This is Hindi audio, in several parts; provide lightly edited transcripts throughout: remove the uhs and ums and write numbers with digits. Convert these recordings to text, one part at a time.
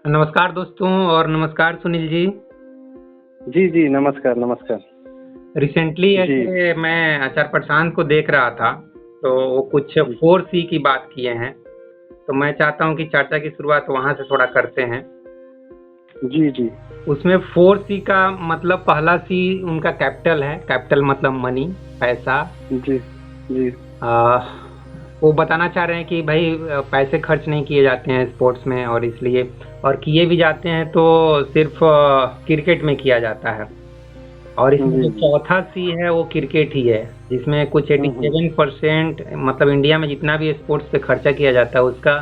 नमस्कार दोस्तों और नमस्कार सुनील जी। जी, जी, नमस्कार, नमस्कार। रिसेंटली जी, ऐसे मैं आचार्य प्रशांत को देख रहा था, तो वो कुछ जी, 4C की बात किए हैं, तो मैं चाहता हूँ कि चर्चा की शुरुआत वहाँ से थोड़ा करते हैं। जी, जी, उसमें 4C का मतलब पहला C उनका कैपिटल है, कैपिटल मतलब मनी, पैसा। जी, जी, आ, वो बताना चाह रहे हैं कि भाई पैसे खर्च नहीं किए जाते हैं स्पोर्ट्स में, और इसलिए और किए भी जाते हैं तो सिर्फ क्रिकेट में किया जाता है। और इसमें जी, जो जी। चौथा सी है वो क्रिकेट ही है, जिसमें कुछ हुँ, हुँ। 87% मतलब इंडिया में जितना भी स्पोर्ट्स पे खर्चा किया जाता है उसका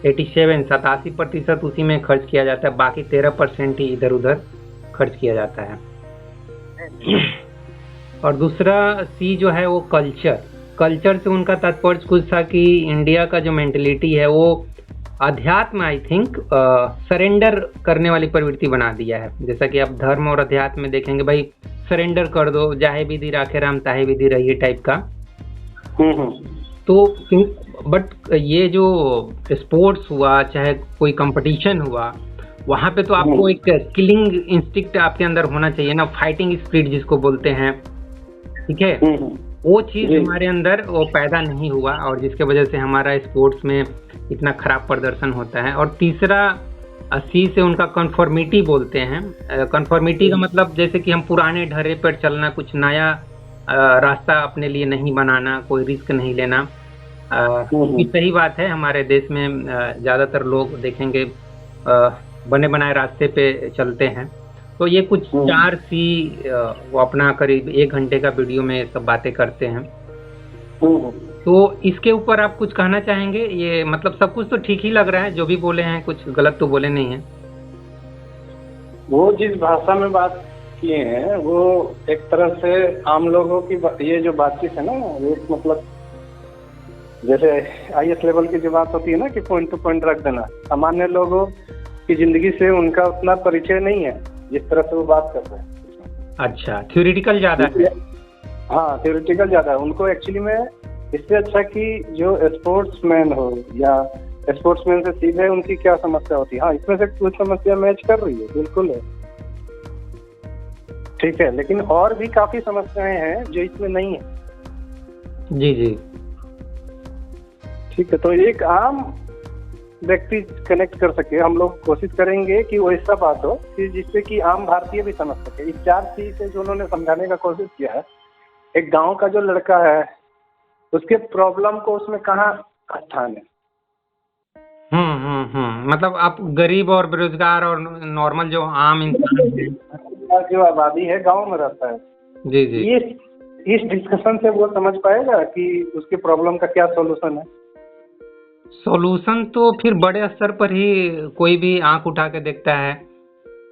87-87% उसी में खर्च किया जाता है, बाकी 13% ही इधर उधर खर्च किया जाता है। और दूसरा सी जो है वो कल्चर। कल्चर से उनका तात्पर्य कुछ था कि इंडिया का जो मेंटेलिटी है वो अध्यात्म, आई थिंक, सरेंडर करने वाली प्रवृत्ति बना दिया है। जैसा कि आप धर्म और अध्यात्म में देखेंगे, भाई सरेंडर कर दो, जाहे विधि राखे राम ताहे विधि रहिए टाइप का। हुँ, हुँ। तो बट ये जो स्पोर्ट्स हुआ, चाहे कोई कंपटीशन हुआ, वहाँ पे तो हुँ, आपको एक किलिंग इंस्टिंक्ट आपके अंदर होना चाहिए ना, फाइटिंग स्पिरिट जिसको बोलते हैं, ठीक है। हुँ, हुँ। वो चीज़ जी, हमारे अंदर वो पैदा नहीं हुआ, और जिसके वजह से हमारा स्पोर्ट्स में इतना खराब प्रदर्शन होता है। और तीसरा सी से उनका कन्फर्मिटी बोलते हैं। कन्फर्मिटी का मतलब जैसे कि हम पुराने ढर्रे पर चलना, कुछ नया रास्ता अपने लिए नहीं बनाना, कोई रिस्क नहीं लेना। हुँ, ये हुँ। सही बात है, हमारे देश में ज़्यादातर लोग देखेंगे बने बनाए रास्ते पे चलते हैं। तो ये कुछ हुँ। 4C वो अपना करीब 1 घंटे का वीडियो में सब बातें करते हैं। हुँ, हुँ। तो इसके ऊपर आप कुछ कहना चाहेंगे? ये मतलब सब कुछ तो ठीक ही लग रहा है, जो भी बोले हैं कुछ गलत तो बोले नहीं हैं। वो जिस भाषा में बात किए हैं, वो एक तरह से आम लोगों की ये जो बातचीत है ना, वो मतलब जैसे आईएएस लेवल की जो बात होती है ना कि पॉइंट टू पॉइंट रख देना, सामान्य लोगों की ज़िंदगी से उनका उतना परिचय नहीं है, जिस तरह से वो बात कर रहे हैं। अच्छा, थ्योरेटिकल ज़्यादा क्योंकि है। हाँ, थ्योरेटिकल ज़्यादा है। उनको एक्चुअली में इससे अच्छा कि जो स्पोर्ट्समैन हो या स्पोर्ट्समैन से सीधे उनकी क्या समस्या होती है। हाँ, इसमें से कुछ समस्या मैच कर रही है, बिल्कुल है। ठीक है, लेकिन और भी काफ़ी समस्याएँ हैं जो इसमें नहीं है। जी, जी। ठीक है, तो एक आम व्यक्ति कनेक्ट कर सके, हम लोग कोशिश करेंगे कि वो ऐसा बात हो कि जिससे कि आम भारतीय भी समझ सके। इस 4 चीज़ से जो उन्होंने समझाने का कोशिश किया है, एक गाँव का जो लड़का है, उसके प्रॉब्लम को उसमें कहाँ स्थान है। मतलब आप गरीब और बेरोज़गार और नॉर्मल जो आम इंसान हैं। जो आबादी है गाँव में रहता है, जी, जी। ये इस डिस्कशन से वो समझ पाएगा कि उसकी प्रॉब्लम का क्या सॉल्यूशन है। सॉल्यूशन तो फिर बड़े स्तर पर ही कोई भी आँख उठा के देखता है।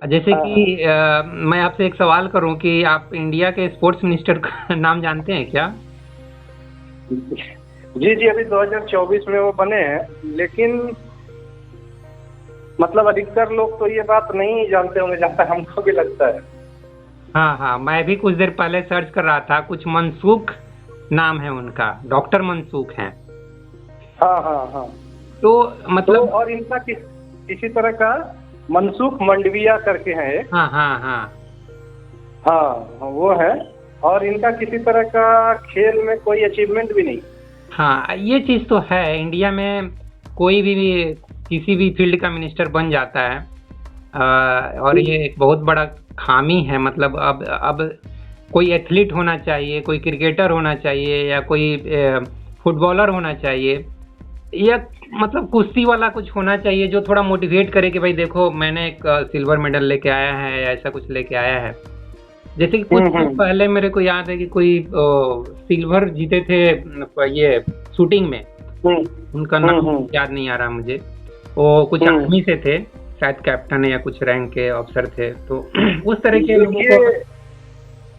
जैसे हाँ, हाँ। कि मैं आपसे एक सवाल करूँ कि आप इंडिया के स्पोर्ट्स मिनिस्टर का नाम जानते हैं क्या? जी, जी, अभी 2024 में वो बने हैं, लेकिन मतलब अधिकतर लोग तो ये बात नहीं जानते होंगे, जहाँ तक हमको भी लगता है। हाँ, हाँ, मैं भी कुछ देर पहले सर्च कर रहा था, कुछ मनसूख नाम है उनका, डॉक्टर मनसूख हैं। हाँ, हाँ, हाँ। तो तो मतलब और इनका किसी तरह का मनसुख मंडविया करके हैं एक। हाँ, हाँ, हाँ। हाँ, वो है। और इनका किसी तरह का खेल में कोई अचीवमेंट भी नहीं। हाँ, ये चीज़ तो है, इंडिया में कोई भी किसी भी फील्ड का मिनिस्टर बन जाता है। और ये एक बहुत बड़ा खामी है, मतलब अब कोई एथलीट होना चाहिए, कोई क्रिकेटर होना चाहिए, या कोई फुटबॉलर होना चाहिए, या मतलब कुश्ती वाला कुछ होना चाहिए जो थोड़ा मोटिवेट करे कि भाई देखो मैंने एक सिल्वर मेडल लेके आया है, या ऐसा कुछ लेके आया है। जैसे कि कुछ दिन हम्म। पहले मेरे को याद है कि कोई सिल्वर जीते थे ये शूटिंग में। हम्म। उनका हम्म। नाम हम्म। याद नहीं आ रहा मुझे। वो कुछ हम्म। आर्मी से थे, शायद कैप्टन या कुछ रैंक के अफसर थे, तो उस तरह के लोगों को। देखिए,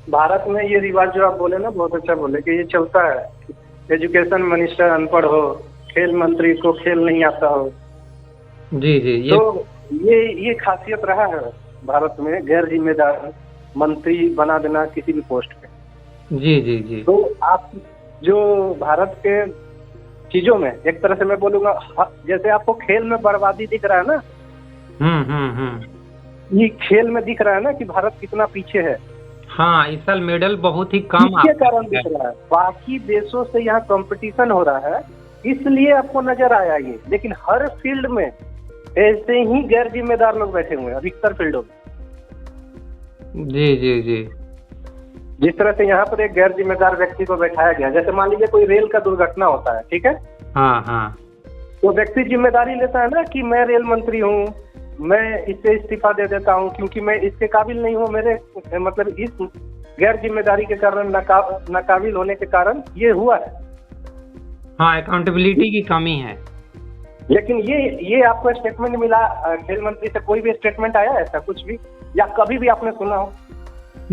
भारत में ये रिवाज जो आप बोले ना, बहुत अच्छा बोले कि ये चलता है। एजुकेशन मिनिस्टर अनपढ़ हो, खेल मंत्री को खेल नहीं आता हो। जी, जी, तो ये खासियत रहा है भारत में, गैर जिम्मेदार मंत्री बना देना किसी भी पोस्ट पे। जी, जी, जी। तो आप जो भारत के चीजों में एक तरह से मैं बोलूंगा, जैसे आपको खेल में बर्बादी दिख रहा है ना, ये खेल में दिख रहा है ना कि भारत कितना पीछे है। हाँ, इस साल मेडल बहुत ही कम इसके कारण दिख रहा है, बाकी देशों से यहाँ कंपटीशन हो रहा है इसलिए आपको नजर आया ये, लेकिन हर फील्ड में ऐसे ही गैर जिम्मेदार लोग बैठे हुए हैं अधिकतर फील्डों में। जी जी जी। जिस तरह से यहाँ पर एक गैर जिम्मेदार व्यक्ति को बैठाया गया, जैसे मान लीजिए कोई रेल का दुर्घटना होता है, ठीक है, हाँ हाँ, तो व्यक्ति जिम्मेदारी लेता है ना कि मैं रेल मंत्री हूँ, मैं इससे इस्तीफा दे देता हूँ क्योंकि मैं इसके काबिल नहीं हूँ, मेरे मतलब इस गैर जिम्मेदारी के कारण नाकाबिल होने के कारण ये हुआ है। हाँ, अकाउंटेबिलिटी की कमी है। लेकिन ये आपको स्टेटमेंट मिला खेल मंत्री से? कोई भी स्टेटमेंट आया ऐसा कुछ भी, या कभी भी आपने सुना हो?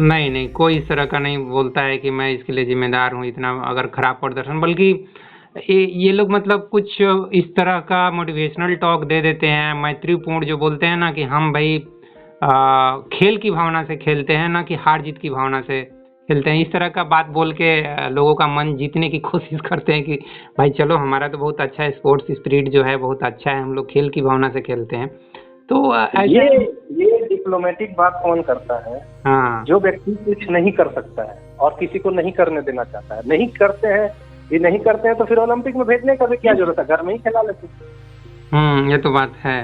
नहीं नहीं, कोई इस तरह का नहीं बोलता है कि मैं इसके लिए जिम्मेदार हूँ इतना अगर खराब प्रदर्शन, बल्कि ये लोग मतलब कुछ इस तरह का मोटिवेशनल टॉक दे देते हैं, मैत्रीपूर्ण जो बोलते हैं ना कि हम भाई खेल की भावना से खेलते हैं, ना कि हार जीत की भावना से खेलते हैं। इस तरह का बात बोल के लोगों का मन जीतने की कोशिश करते हैं कि भाई चलो हमारा तो बहुत अच्छा है, स्पोर्ट्स स्पिरिट जो है बहुत अच्छा है, हम लोग खेल की भावना से खेलते हैं। तो ये डिप्लोमेटिक बात कौन करता है? हाँ, जो व्यक्ति कुछ नहीं कर सकता है और किसी को नहीं करने देना चाहता है, नहीं करते हैं, ये नहीं करते हैं तो फिर ओलंपिक में भेजने का भी क्या जरूरत है, घर में ही खिला लेते हैं। ये तो बात है।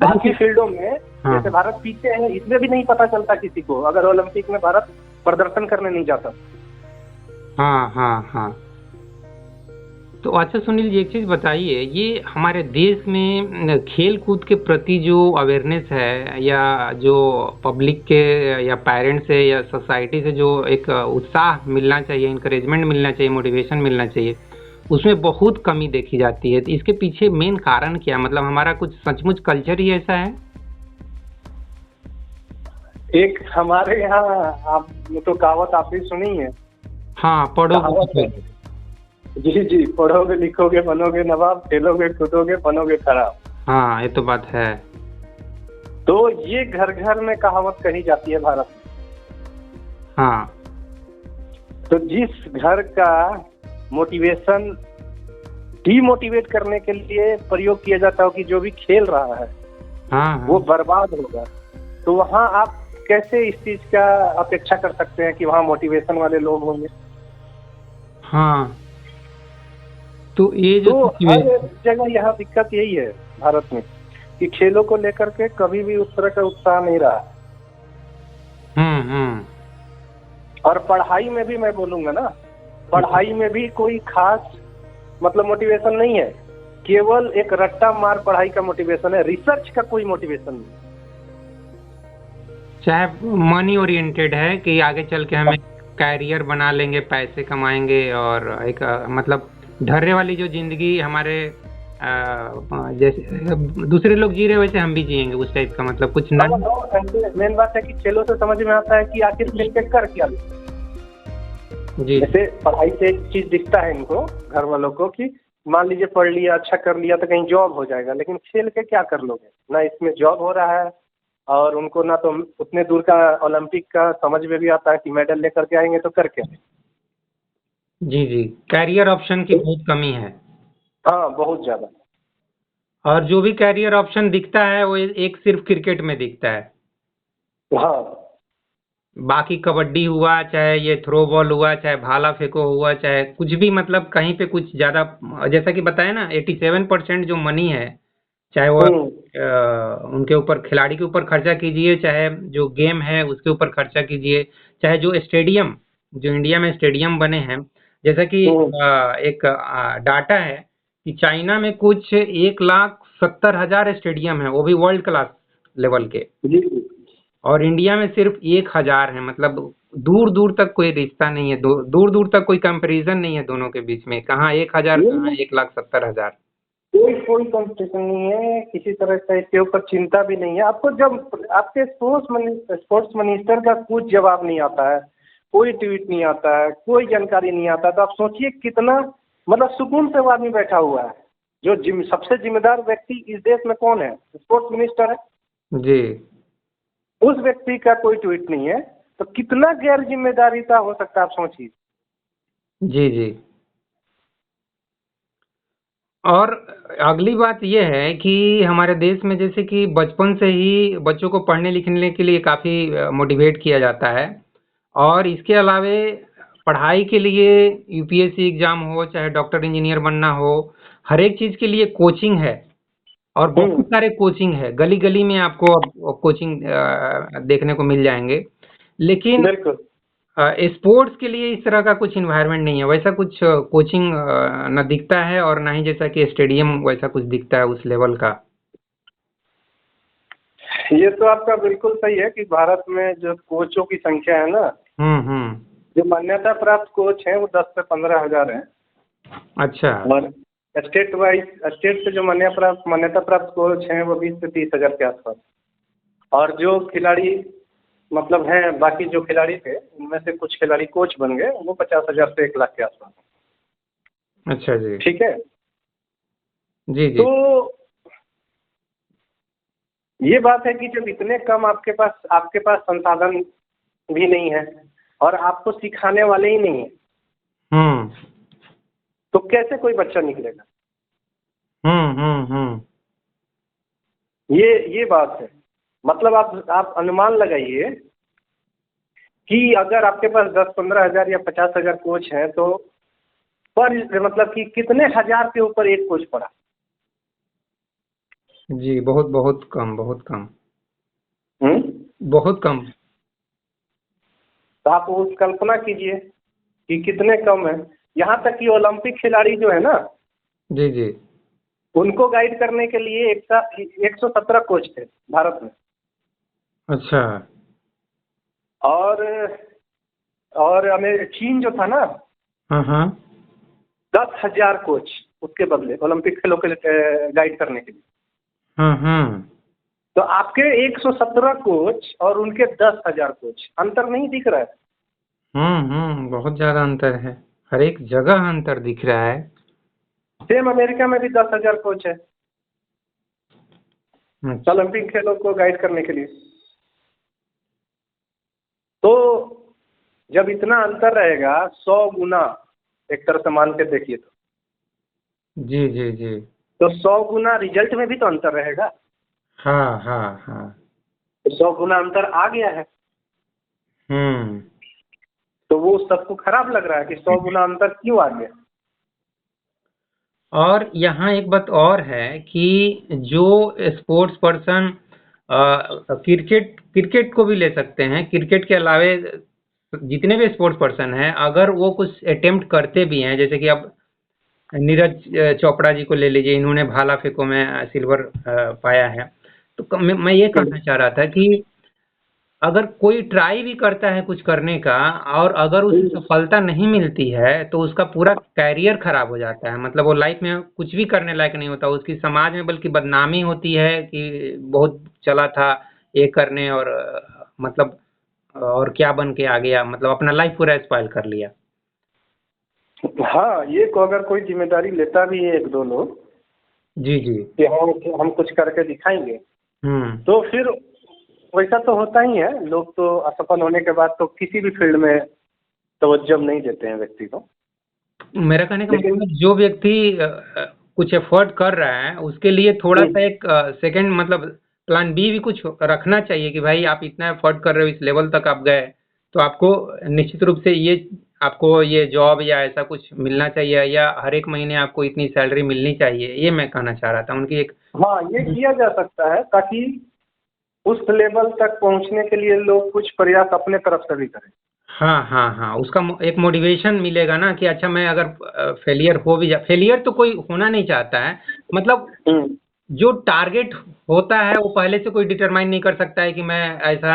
बाकी फील्डों में जैसे भारत पीछे है, इसमें भी नहीं पता चलता किसी को अगर ओलंपिक में भारत प्रदर्शन करने नहीं जाता। हाँ हाँ हाँ। तो अच्छा सुनील जी, एक चीज बताइए, ये हमारे देश में खेल कूद के प्रति जो अवेयरनेस है, या जो पब्लिक के या पेरेंट्स से या सोसाइटी से जो एक उत्साह मिलना चाहिए, इंकरेजमेंट मिलना चाहिए, मोटिवेशन मिलना चाहिए, उसमें बहुत कमी देखी जाती है। तो इसके पीछे मेन कारण क्या, मतलब हमारा कुछ सचमुच कल्चर ही ऐसा है? एक हमारे यहाँ आप तो कहावत आप भी सुनी है? हाँ, पढ़ोगे। जी जी, पढ़ोगे लिखोगे बनोगे नवाब, खेलोगे कूदोगे बनोगे खराब। हाँ, ये तो बात है। तो ये घर घर में कहावत कही जाती है भारत में। हाँ, तो जिस घर का मोटिवेशन डीमोटिवेट करने के लिए प्रयोग किया जाता हो कि जो भी खेल रहा है हाँ, वो बर्बाद होगा, तो वहाँ आप कैसे इस चीज का अपेक्षा कर सकते हैं कि वहाँ मोटिवेशन वाले लोग होंगे? हाँ, तो ये जो तो हर जगह यहाँ दिक्कत यही है भारत में कि खेलों को लेकर के कभी भी उस तरह का उत्साह नहीं रहा। और पढ़ाई में भी मैं बोलूंगा ना, पढ़ाई में भी कोई खास मतलब मोटिवेशन नहीं है, केवल एक रट्टा मार पढ़ाई का मोटिवेशन है, रिसर्च का कोई मोटिवेशन नहीं। चाहे मनी ओरिएंटेड है कि आगे चल के हमें कैरियर बना लेंगे, पैसे कमाएंगे, और एक मतलब ढर्रे वाली जो जिंदगी हमारे जैसे दूसरे लोग जी रहे वैसे हम भी जिएंगे, उस टाइप का, मतलब कुछ ना। मेन बात है कि खेलों से समझ में आता है कि आखिर खेल के कर क्या। जी, जैसे पढ़ाई से एक चीज दिखता है इनको घर वालों को कि मान लीजिए पढ़ लिया, अच्छा कर लिया तो कहीं जॉब हो जाएगा, लेकिन खेल के क्या कर लोगे? ना इसमें जॉब हो रहा है और उनको ना तो उतने दूर का ओलंपिक का समझ में भी आता है कि मेडल लेकर के आएंगे तो करके। जी जी, कैरियर ऑप्शन की बहुत कमी है। हाँ, बहुत ज्यादा। और जो भी कैरियर ऑप्शन दिखता है वो एक सिर्फ क्रिकेट में दिखता है। हाँ, बाकी कबड्डी हुआ, चाहे ये थ्रो बॉल हुआ, चाहे भाला फेंको हुआ, चाहे कुछ भी, मतलब कहीं पे कुछ ज्यादा, जैसा कि बताया ना 87% जो मनी है, चाहे वो उनके ऊपर, खिलाड़ी के ऊपर खर्चा कीजिए, चाहे जो गेम है उसके ऊपर खर्चा कीजिए, चाहे जो स्टेडियम, जो इंडिया में स्टेडियम बने हैं, जैसा कि एक डाटा है कि चाइना में कुछ 1,70,000 स्टेडियम है, वो भी वर्ल्ड क्लास लेवल के, और इंडिया में सिर्फ 1,000 है। मतलब दूर दूर तक कोई रिश्ता नहीं है, दूर दूर तक कोई कंपैरिजन नहीं है दोनों के बीच में। कहाँ 1,000, कहाँ 1,70,000। कोई कंपटीशन नहीं है, किसी तरह का इसके ऊपर चिंता भी नहीं है। आपको जब आपके स्पोर्ट्स मिनिस्टर का कुछ जवाब नहीं आता है, कोई ट्वीट नहीं आता है, कोई जानकारी नहीं आता, तो आप सोचिए कितना मतलब सुकून से वो आदमी बैठा हुआ है। जो सबसे जिम्मेदार व्यक्ति इस देश में कौन है? स्पोर्ट्स मिनिस्टर है जी। उस व्यक्ति का कोई ट्वीट नहीं है, तो कितना गैर जिम्मेदारीता हो सकता है, आप सोचिए। जी जी। और अगली बात ये है कि हमारे देश में जैसे कि बचपन से ही बच्चों को पढ़ने लिखने के लिए काफ़ी मोटिवेट किया जाता है, और इसके अलावे पढ़ाई के लिए यूपीएससी एग्जाम हो, चाहे डॉक्टर इंजीनियर बनना हो, हर एक चीज़ के लिए कोचिंग है। और बहुत सारे कोचिंग है, गली गली में आपको अब कोचिंग देखने को मिल जाएंगे। लेकिन बिल्कुल। स्पोर्ट्स के लिए इस तरह का कुछ इन्वायरमेंट नहीं है, वैसा कुछ कोचिंग न दिखता है, और ना ही जैसा कि स्टेडियम वैसा कुछ दिखता है उस लेवल का। ये तो आपका बिल्कुल सही है कि भारत में जो कोचों की संख्या है ना, हम्म। जो मान्यता प्राप्त कोच हैं वो 10 से 15 हजार हैं। अच्छा। और स्टेट से जो मान्यता प्राप्त कोच हैं वो 20 से 30 हजार के आसपास। और जो खिलाड़ी मतलब हैं, बाकी जो खिलाड़ी थे उनमें से कुछ खिलाड़ी कोच बन गए, वो 50 हजार से 1 लाख के आसपास। अच्छा जी। ठीक है। जी जी। तो ये बात है कि जब इतने कम आपके पास संसाधन भी नहीं है और आपको सिखाने वाले ही नहीं है, हम्म तो कैसे कोई बच्चा निकलेगा? हम्म। ये बात है। मतलब आप अनुमान लगाइए कि अगर आपके पास 10-15 हजार या 50 हजार कोच हैं, तो पर मतलब कि कितने हजार के ऊपर एक कोच पड़ा? जी, बहुत बहुत कम, बहुत कम। हम्म। बहुत कम। तो आप उस कल्पना कीजिए कि कितने कम है। यहाँ तक कि ओलंपिक खिलाड़ी जो है ना, जी जी। उनको गाइड करने के लिए 117 कोच थे भारत में। अच्छा। और चीन जो था ना, हाँ। 10 हजार कोच उसके बदले ओलंपिक खेलों के लिए गाइड करने के लिए। हम्म। तो आपके 117 कोच और उनके 10 हजार कोच, अंतर नहीं दिख रहा है? बहुत ज्यादा अंतर है, हर एक जगह अंतर दिख रहा है। सेम अमेरिका में भी 10 हजार कोच है अच्छा। ओलंपिक खेलों को गाइड करने के लिए। तो जब इतना अंतर रहेगा, 100 गुना एक तरह से मान के देखिए, जी जी जी। तो 100 गुना रिजल्ट में भी तो अंतर रहेगा। हाँ। तो 100 गुना अंतर आ गया है। हम्म। तो वो सबको खराब लग रहा है कि 100 गुना अंतर क्यों आ गया। और यहाँ एक बात और है कि जो स्पोर्ट्स पर्सन, क्रिकेट क्रिकेट को भी ले सकते हैं, क्रिकेट के अलावे जितने भी स्पोर्ट्स पर्सन हैं, अगर वो कुछ अटेम्प्ट करते भी हैं, जैसे कि अब नीरज चोपड़ा जी को ले लीजिए, इन्होंने भाला फेंको में सिल्वर पाया है। तो मैं ये कहना चाह रहा था कि अगर कोई ट्राई भी करता है कुछ करने का, और अगर उसे सफलता नहीं मिलती है, तो उसका पूरा कैरियर खराब हो जाता है। मतलब वो लाइफ में कुछ भी करने लायक नहीं होता, उसकी समाज में बल्कि बदनामी होती है कि बहुत चला था ये करने, और मतलब और क्या बन के आ गया, मतलब अपना लाइफ पूरा स्पॉइल कर लिया। हाँ, ये को अगर कोई जिम्मेदारी लेता भी है एक दो लोग जी जी। कि हम कुछ करके दिखाएंगे, हम्म। तो फिर वैसा तो होता ही है। लोग तो असफल होने के बाद तो किसी भी फील्ड में तवज्जो नहीं देते हैं व्यक्ति को। मेरा कहने का लेकिन मतलब, जो व्यक्ति कुछ एफर्ट कर रहा है, उसके लिए थोड़ा सा एक सेकंड मतलब प्लान बी भी कुछ रखना चाहिए कि भाई आप इतना एफर्ट कर रहे हो, इस लेवल तक आप गए, तो आपको निश्चित रूप से ये जॉब या ऐसा कुछ मिलना चाहिए, या हर एक महीने आपको इतनी सैलरी मिलनी चाहिए। ये मैं कहना चाह रहा था, उनकी एक। हाँ, ये किया जा सकता है ताकि उस लेवल तक पहुंचने के लिए लोग कुछ प्रयास अपने तरफ से भी करें। हाँ, उसका एक मोटिवेशन मिलेगा ना कि अच्छा, मैं अगर फेलियर हो भी फेलियर तो कोई होना नहीं चाहता है, मतलब जो टारगेट होता है वो पहले से कोई डिटरमाइन नहीं कर सकता है कि मैं ऐसा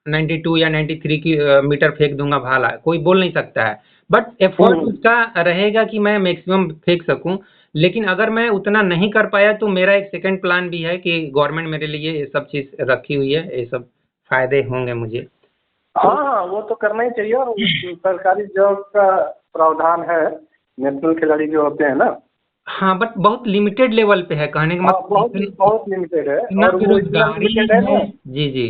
92 या 93 की मीटर फेंक दूंगा भाला, कोई बोल नहीं सकता है। बट एफर्ट उसका रहेगा कि मैं मैक्सिमम फेंक सकूं। लेकिन अगर मैं उतना नहीं कर पाया, तो मेरा एक सेकंड प्लान भी है कि गवर्नमेंट मेरे लिए ये सब चीज रखी हुई है, ये सब फायदे होंगे मुझे। हाँ, वो तो करना ही चाहिए। और सरकारी जॉब का प्रावधान है, नेशनल खिलाड़ी जो होते हैं ना। हाँ, बट बहुत लिमिटेड लेवल पे है, कहने का हाँ, मतलब बहुत लिमिटेड है। इतना और वो इतना बेरोजगारी लिमिटेड है ना, है। जी जी।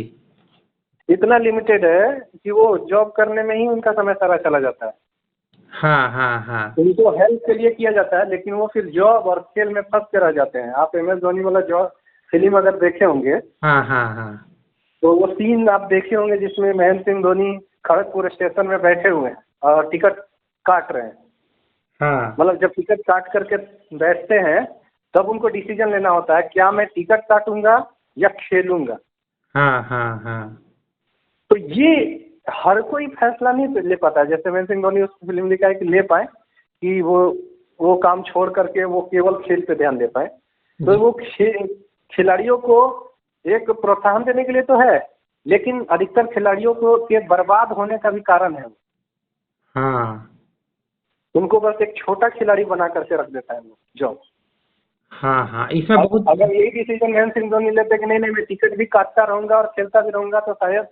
इतना लिमिटेड है कि वो जॉब करने में ही उनका समय सारा चला जाता है। हाँ हाँ हाँ उनको हेल्प के लिए किया जाता है, लेकिन वो फिर जॉब और खेल में फंस के रह जाते हैं। आप एम एस धोनी वाला जॉब फिल्म अगर देखे होंगे, हाँ हाँ हाँ तो वो सीन आप देखे होंगे जिसमें महेंद्र सिंह धोनी खड़गपुर स्टेशन में बैठे हुए हैं और टिकट काट रहे हैं। हाँ मतलब जब टिकट काट करके बैठते हैं, तब उनको डिसीजन लेना होता है, क्या मैं टिकट काटूंगा या खेलूंगा। हाँ हाँ हाँ तो ये हर कोई फैसला नहीं ले पाता है। जैसे महेंद्र सिंह धोनी उस फिल्म लिखा है कि ले पाए कि वो काम छोड़ करके वो केवल खेल पे ध्यान दे पाए। तो जी वो खिलाड़ियों को एक प्रोत्साहन देने के लिए तो है, लेकिन अधिकतर खिलाड़ियों को के बर्बाद होने का भी कारण है। हाँ उनको बस एक छोटा खिलाड़ी बना करके रख देता है वो जॉब। हाँ हाँ इसमें अब बहुत। अगर यही डिसीजन महेंद्र सिंह धोनी लेते कि नहीं नहीं मैं टिकट भी काटता रहूंगा और खेलता भी रहूंगा, तो शायद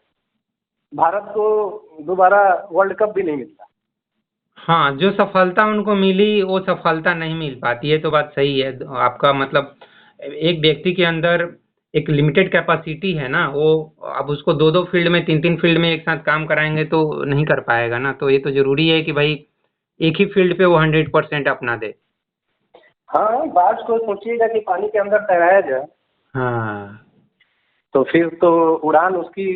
भारत को दोबारा वर्ल्ड कप भी नहीं मिलता। हाँ, जो सफलता उनको मिली वो सफलता नहीं मिल पाती है, तो बात सही है आपका। मतलब एक व्यक्ति के अंदर एक लिमिटेड कैपेसिटी है ना, वो अब उसको दो दो फील्ड में, तीन तीन फील्ड में एक साथ काम कराएंगे तो नहीं कर पाएगा ना। तो ये तो जरूरी है कि भाई एक ही फील्ड पे वो 100% अपना दे। हाँ, बात को सोचिएगा कि पानी के अंदर तैराया जाए, हाँ तो फिर तो उड़ान उसकी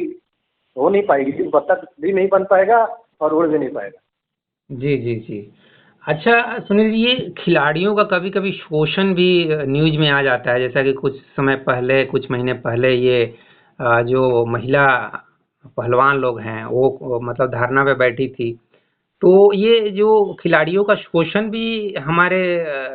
हो नहीं पाएगी, बतख भी नहीं बन पाएगा और उड़ भी नहीं पाएगा। जी जी जी। अच्छा सुनील जी, ये खिलाड़ियों का कभी कभी शोषण भी न्यूज में आ जाता है, जैसा कि कुछ समय पहले, कुछ महीने पहले ये जो महिला पहलवान लोग हैं वो मतलब धरना पे बैठी थी। तो ये जो खिलाड़ियों का शोषण भी हमारे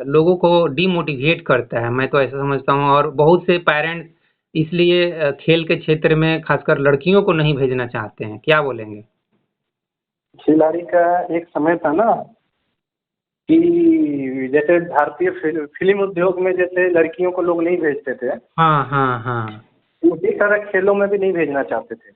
लोगों को डिमोटिवेट करता है, मैं तो ऐसा समझता हूँ। और बहुत से पेरेंट्स इसलिए खेल के क्षेत्र में खासकर लड़कियों को नहीं भेजना चाहते हैं, क्या बोलेंगे? खिलाड़ी का एक समय था ना कि जैसे भारतीय फिल्म उद्योग में जैसे लड़कियों को लोग नहीं भेजते थे, हाँ हाँ हाँ उसी तरह खेलों में भी नहीं भेजना चाहते थे।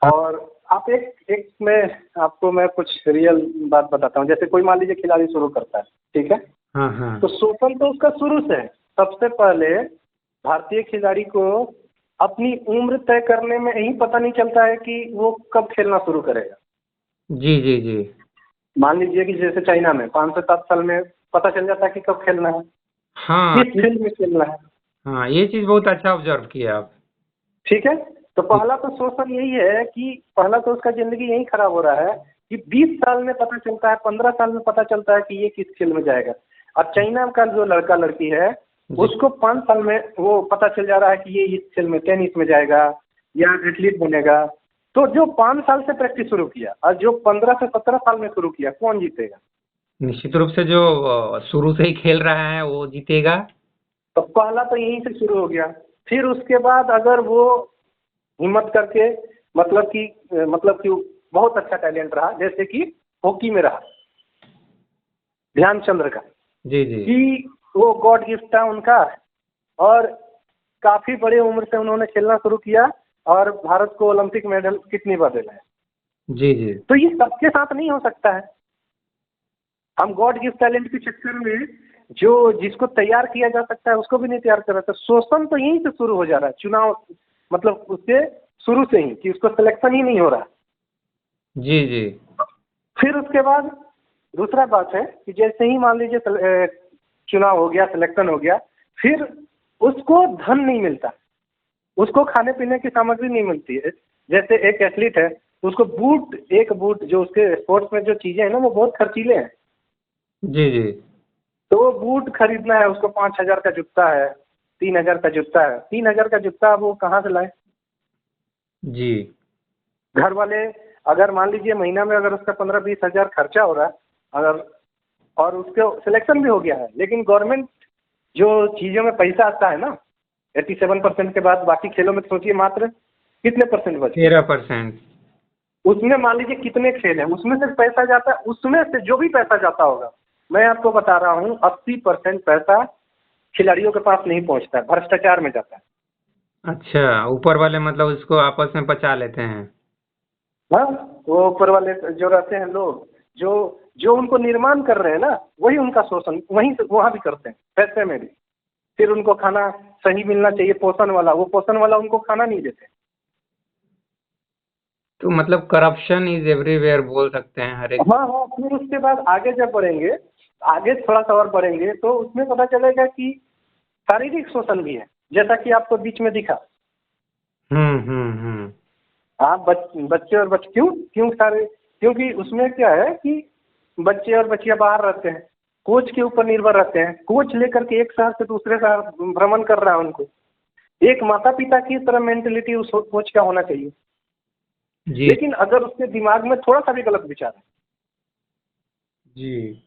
हाँ और आप एक एक में आपको मैं कुछ रियल बात बताता हूँ। जैसे कोई मान लीजिए खिलाड़ी शुरू करता है, ठीक है, हाँ हाँ तो शोषण तो उसका शुरू से है। सबसे पहले भारतीय खिलाड़ी को अपनी उम्र तय करने में यही पता नहीं चलता है कि वो कब खेलना शुरू करेगा। जी जी जी। मान लीजिए कि जैसे चाइना में 5 से 7 साल में पता चल जाता है कि कब खेलना है, हाँ किस फील्ड में खेलना है। हाँ, ये चीज बहुत अच्छा ऑब्जर्व किया आप। ठीक है, तो पहला तो शोषण यही है कि पहला तो उसका जिंदगी यही खराब हो रहा है कि 20 साल में पता चलता है, 15 साल में पता चलता है कि ये किस खेल में जाएगा। और चाइना का जो लड़का लड़की है, जी उसको 5 साल में वो पता चल जा रहा है कि ये इस खेल में, टेनिस में जाएगा या एथलीट बनेगा। तो जो 5 साल से प्रैक्टिस शुरू किया और जो 15 से 17 साल में शुरू किया, कौन जीतेगा? निश्चित रूप से जो शुरू से ही खेल रहा है वो जीतेगा। तो पहला तो यहीं से शुरू हो गया। फिर उसके बाद अगर वो हिम्मत करके, मतलब कि बहुत अच्छा टैलेंट रहा, जैसे कि हॉकी में रहा ध्यानचंद्र का, जी जी कि वो गॉड गिफ्ट था उनका, और काफी बड़े उम्र से उन्होंने खेलना शुरू किया और भारत को ओलंपिक मेडल कितनी बार दिलाया। जी जी। तो ये सबके साथ नहीं हो सकता है। हम गॉड गिफ्ट टैलेंट के चक्कर में जो जिसको तैयार किया जा सकता है उसको भी नहीं तैयार कर रहा था। शोषण तो यहीं से शुरू हो जा रहा है, चुनाव मतलब उसके शुरू से ही, कि उसको सिलेक्शन ही नहीं हो रहा। जी जी फिर उसके बाद दूसरा बात है कि जैसे ही मान लीजिए चुनाव हो गया, सिलेक्शन हो गया, फिर उसको धन नहीं मिलता, उसको खाने पीने की सामग्री नहीं मिलती है। जैसे एक एथलीट है, उसको एक बूट जो उसके स्पोर्ट्स में जो चीजें हैं ना, वो बहुत खर्चीले हैं। जी जी तो वो बूट खरीदना है उसको, 5,000 का जूता है, 3,000 का जूता है। 3,000 का जूता अब वो कहाँ से लाए? जी। घर वाले अगर मान लीजिए महीना में अगर उसका 15-20 हजार खर्चा हो रहा है, अगर और उसके सिलेक्शन भी हो गया है, लेकिन गवर्नमेंट जो चीज़ों में पैसा आता है ना, 87% के बाद बाकी खेलों में सोचिए मात्र कितने परसेंट बचे। 13%। उसमें मान लीजिए कितने खेल हैं, उसमें से पैसा जाता है, उसमें से जो भी पैसा जाता होगा, मैं आपको बता रहा हूँ 80% पैसा खिलाड़ियों के पास नहीं पहुँचता है, भ्रष्टाचार में जाता है। अच्छा, ऊपर वाले मतलब उसको आपस में पचा लेते हैं। हाँ, वो ऊपर वाले जो रहते हैं लोग, जो जो उनको निर्माण कर रहे हैं ना, वही उनका शोषण वहीं से वहाँ भी करते हैं, पैसे में भी। फिर उनको खाना सही मिलना चाहिए, पोषण वाला, वो पोषण वाला उनको खाना नहीं देते। तो मतलब करप्शन इज एवरीवेयर बोल सकते हैं हर एक। हाँ हाँ, फिर उसके बाद आगे जब बढ़ेंगे, आगे थोड़ा सा और बढ़ेंगे तो उसमें पता चलेगा कि शारीरिक शोषण भी है, जैसा कि आपको बीच में दिखा। हम्म। आप बच्चे और बच्चे क्यों क्यों सारे, क्योंकि उसमें क्या है कि बच्चे और बच्चियां बाहर रहते हैं, कोच के ऊपर निर्भर रहते हैं, कोच लेकर के एक शहर से दूसरे शहर भ्रमण कर रहा है उनको। एक माता पिता की तरह मेंटेलिटी उस कोच का होना चाहिए। जी लेकिन अगर उसके दिमाग में थोड़ा सा भी गलत विचार है जी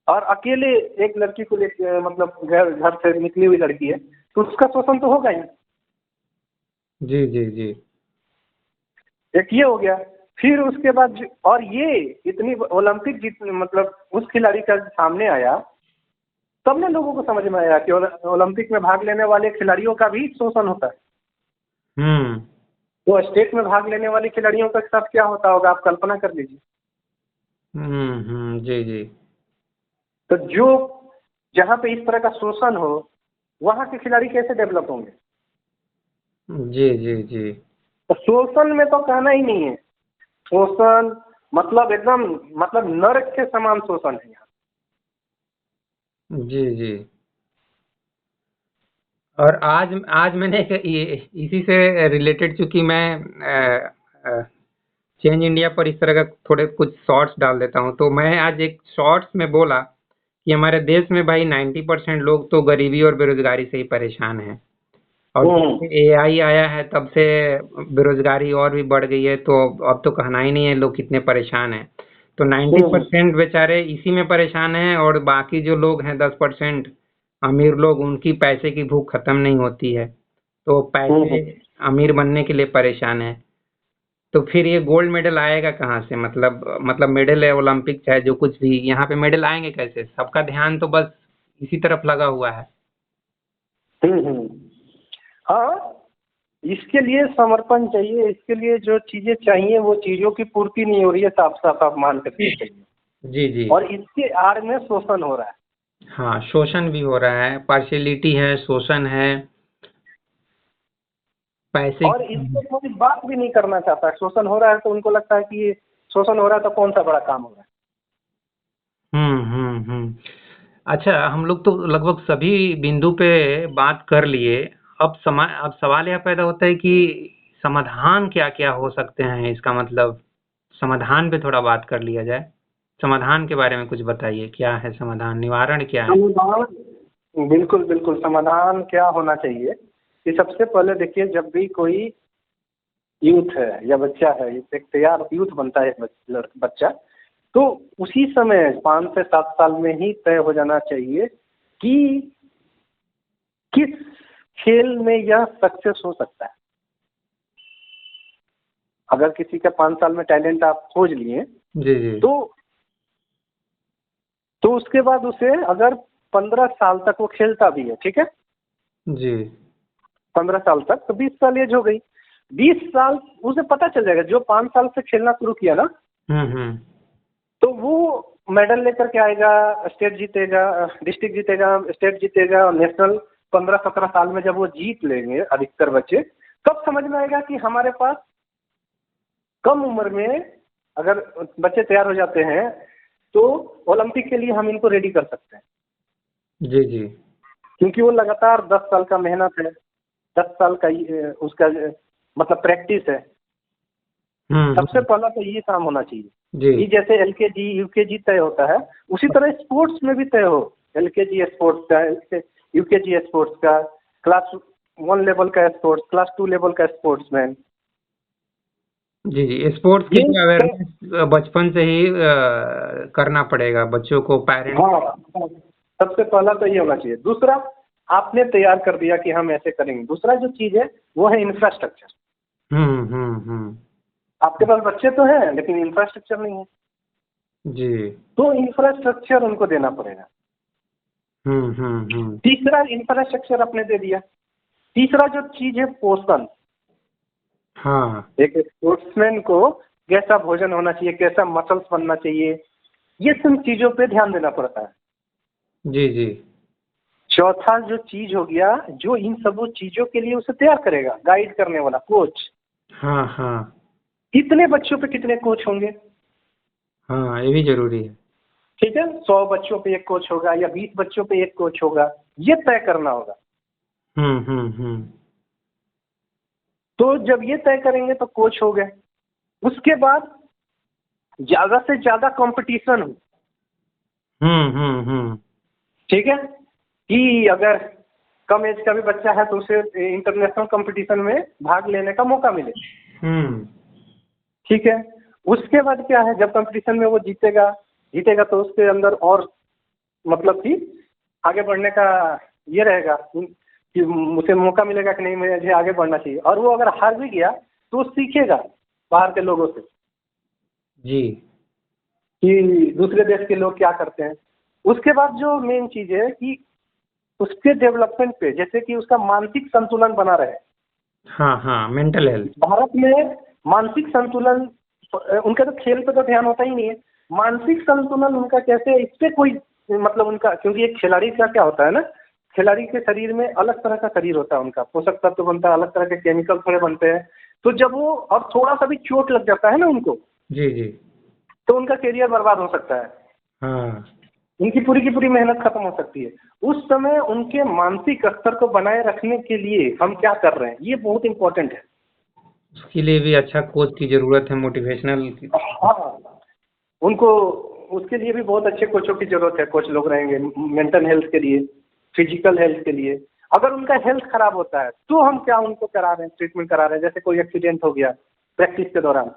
और अकेले एक लड़की को लेकर, मतलब घर घर से निकली हुई लड़की है, तो उसका शोषण तो होगा ही। जी जी जी। एक ये हो गया। फिर उसके बाद और ये इतनी ओलंपिक जीत, मतलब उस खिलाड़ी का सामने आया, तब ने लोगों को समझ में आया कि ओलंपिक में भाग लेने वाले खिलाड़ियों का भी शोषण होता है। हम्म तो स्टेट में भाग लेने वाले खिलाड़ियों के साथ क्या होता होगा, आप कल्पना कर लीजिए। जी जी तो जो जहाँ पे इस तरह का शोषण हो, वहाँ के खिलाड़ी कैसे डेवलप होंगे। जी जी जी तो शोषण में तो कहना ही नहीं है। शोषण मतलब एकदम, मतलब नरक के समान शोषण है यहाँ। जी जी। और आज आज मैंने इसी से रिलेटेड, चूंकि मैं चेंज इंडिया पर इस तरह का थोड़े कुछ शॉर्ट्स डाल देता हूँ, तो मैं आज एक शॉर्ट्स में बोला कि हमारे देश में भाई 90% लोग तो गरीबी और बेरोजगारी से ही परेशान हैं। और जब हम्म से एआई आया है तब से बेरोजगारी और भी बढ़ गई है, तो अब तो कहना ही नहीं है लोग कितने परेशान हैं। तो हम्म 90% बेचारे इसी में परेशान हैं, और बाकी जो लोग हैं 10% अमीर लोग, उनकी पैसे की भूख खत्म नहीं होती है, तो पैसे हम्म। अमीर बनने के लिए परेशान है। तो फिर ये गोल्ड मेडल आएगा कहाँ से? मतलब मेडल है ओलंपिक चाहे जो कुछ भी, यहाँ पे मेडल आएंगे कैसे? सबका ध्यान तो बस इसी तरफ लगा हुआ है। हम्म। हाँ, इसके लिए समर्पण चाहिए, इसके लिए जो चीजें चाहिए वो चीजों की पूर्ति नहीं हो रही है, साफ साफ आप मान करके चलिए। जी जी। और इसके आड़ में शोषण हो रहा है। हाँ, शोषण भी हो रहा है, पार्शियलिटी है, शोषण है, पैसे और इसको कोई बात भी नहीं करना चाहता है। शोषण हो रहा है तो उनको लगता है कि ये शोषण हो रहा है तो कौन सा बड़ा काम हो रहा है। हम्म। अच्छा, हम लोग तो लगभग सभी बिंदु पे बात कर लिए। अब सवाल यह पैदा होता है कि समाधान क्या क्या हो सकते हैं, इसका मतलब समाधान पे थोड़ा बात कर लिया जाए। समाधान के बारे में कुछ बताइए, क्या है समाधान, निवारण क्या है? समाधान, बिल्कुल बिल्कुल, समाधान क्या होना चाहिए कि सबसे पहले देखिए, जब भी कोई यूथ है या बच्चा है, एक तैयार यूथ बनता है, एक बच्चा, तो उसी समय 5 से 7 साल में ही तय हो जाना चाहिए कि किस खेल में यह सक्सेस हो सकता है। अगर किसी का 5 साल में टैलेंट आप खोज लिए, जी जी तो उसके बाद उसे अगर 15 साल तक वो खेलता भी है, ठीक है, जी। 15 साल तक, तो 20 साल एज हो गई। 20 साल उसे पता चल जाएगा, जो 5 साल से खेलना शुरू किया ना, हम्म। तो वो मेडल लेकर के आएगा, स्टेट जीतेगा, डिस्ट्रिक्ट जीतेगा, स्टेट जीतेगा और नेशनल। 15-17 साल में जब वो जीत लेंगे अधिकतर बच्चे, तब समझ में आएगा कि हमारे पास कम उम्र में अगर बच्चे तैयार हो जाते हैं तो ओलंपिक के लिए हम इनको रेडी कर सकते हैं। जी जी। क्योंकि वो लगातार 10 साल का मेहनत है, 10 साल का उसका मतलब प्रैक्टिस है। सबसे पहला तो ये काम होना चाहिए जी कि जैसे एलकेजी यूकेजी तय होता है, उसी तरह स्पोर्ट्स में भी तय हो। एलकेजी स्पोर्ट्स का, यूकेजी स्पोर्ट्स का, क्लास 1 लेवल का स्पोर्ट्स, क्लास 2 लेवल का स्पोर्ट्समैन। जी जी। स्पोर्ट्स की ये भी अवेयरनेस बचपन से ही करना पड़ेगा बच्चों को, पेरेंट्स। हाँ, सबसे पहला तो ये होना चाहिए। दूसरा, आपने तैयार कर दिया कि हम ऐसे करेंगे, दूसरा जो चीज है वो है इंफ्रास्ट्रक्चर। हम्म। आपके पास बच्चे तो हैं लेकिन इंफ्रास्ट्रक्चर नहीं है, जी। तो इंफ्रास्ट्रक्चर उनको देना पड़ेगा। हम्म। तीसरा, इंफ्रास्ट्रक्चर आपने दे दिया। तीसरा जो चीज है पोषण। हाँ। एक स्पोर्ट्समैन को कैसा भोजन होना चाहिए, कैसा मसल्स बनना चाहिए, ये सब चीजों पे ध्यान देना पड़ता है। जी जी। चौथा जो चीज हो गया, जो इन सब चीजों के लिए उसे तैयार करेगा, गाइड करने वाला कोच। हाँ हाँ। इतने बच्चों पे कितने कोच होंगे? हाँ, ये भी जरूरी है। ठीक है, 100 बच्चों पे एक कोच होगा या 20 बच्चों पे एक कोच होगा, ये तय करना होगा। हम्म। तो जब ये तय करेंगे तो कोच हो गए। उसके बाद ज्यादा से ज्यादा कंपटीशन हो। हम्म। ठीक है, कि अगर कम एज का भी बच्चा है तो उसे इंटरनेशनल कंपटीशन में भाग लेने का मौका मिले। हम्म। ठीक है, उसके बाद क्या है, जब कंपटीशन में वो जीतेगा तो उसके अंदर और मतलब कि आगे बढ़ने का ये रहेगा कि मुझे मौका मिलेगा कि नहीं, मुझे आगे बढ़ना चाहिए। और वो अगर हार भी गया तो वो सीखेगा बाहर के लोगों से जी। कि दूसरे देश के लोग क्या करते हैं। उसके बाद जो मेन चीज है कि उसके डेवलपमेंट पे, जैसे कि उसका मानसिक संतुलन बना रहे। हाँ, मेंटल हेल्थ। भारत में मानसिक संतुलन, उनका तो खेल पे तो ध्यान होता ही नहीं है। मानसिक संतुलन उनका कैसे, इस पे कोई मतलब उनका, क्योंकि एक खिलाड़ी का क्या होता है ना, खिलाड़ी के शरीर में अलग तरह का शरीर होता है, उनका पोषक तत्व बनता है, अलग तरह के केमिकल थोड़े बनते हैं। तो जब वो और थोड़ा सा भी चोट लग जाता है ना उनको, जी। तो उनका करियर बर्बाद हो सकता है, हाँ, उनकी पूरी की पूरी मेहनत खत्म हो सकती है। उस समय उनके मानसिक स्तर को बनाए रखने के लिए हम क्या कर रहे हैं, ये बहुत इंपॉर्टेंट है। उसके लिए भी अच्छा कोच की जरूरत है, मोटिवेशनल। हाँ, उनको उसके लिए भी बहुत अच्छे कोचों की जरूरत है। कोच लोग रहेंगे मेंटल हेल्थ के लिए, फिजिकल हेल्थ के लिए। अगर उनका हेल्थ खराब होता है तो हम क्या उनको करा रहे हैं, ट्रीटमेंट करा रहे हैं। जैसे कोई एक्सीडेंट हो गया प्रैक्टिस के दौरान,